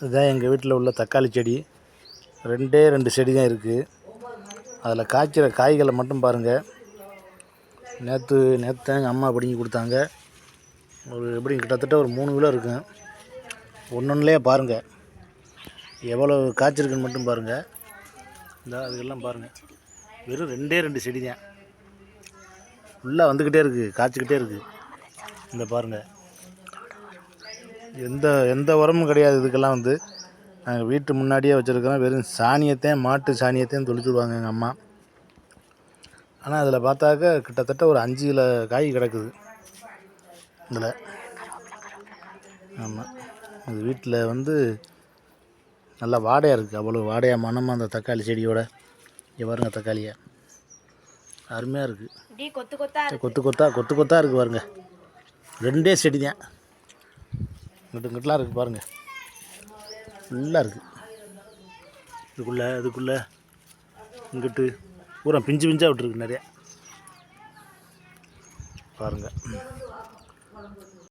இதுதான் எங்கள் வீட்டில் உள்ள தக்காளி செடி. 2 செடி தான் இருக்குது. அதில் காய்க்கிற காய்களை மட்டும் பாருங்கள். நேற்று எங்கள் அம்மா பிடுங்கி கொடுத்தாங்க. எப்படி கிட்டத்தட்ட ஒரு 3 கிலோ இருக்குங்க. ஒன்றுலேயே பாருங்கள் எவ்வளோ காய்ச்சிருக்குன்னு மட்டும் பாருங்கள். இந்த அதுக்கெல்லாம் பாருங்கள், வெறும் 2 செடி தான். ஃபுல்லாக வந்துக்கிட்டே இருக்குது, காய்ச்சிக்கிட்டே இருக்குது. இந்த பாருங்கள், எந்த உரமும் கிடையாது இதுக்கெல்லாம். நாங்கள் வீட்டு முன்னாடியே வச்சுருக்கிறோம். வெறும் சாணியத்தையும் மாட்டு சாணியத்தையும் தொளிச்சுடுவாங்க எங்கள் அம்மா. ஆனால் அதில் பார்த்தாக்க கிட்டத்தட்ட ஒரு 5 கிலோ காய் கிடக்குது இதில். ஆமாம், அது வீட்டில் நல்லா வாடையாக இருக்குது. அவ்வளோ வாடையாக மனமாக அந்த தக்காளி செடியோட. இங்கே பாருங்க, தக்காளியை அருமையாக இருக்குது. கொத்து கொத்தாக இருக்குது பாருங்க. 2 செடி தான். இங்கிட்டலாம் இருக்குது பாருங்கள், ஃபுல்லாக இருக்குது. இதுக்குள்ளே இங்கிட்டு பூரா பிஞ்சு விட்டுருக்கு நிறையா பாருங்கள்.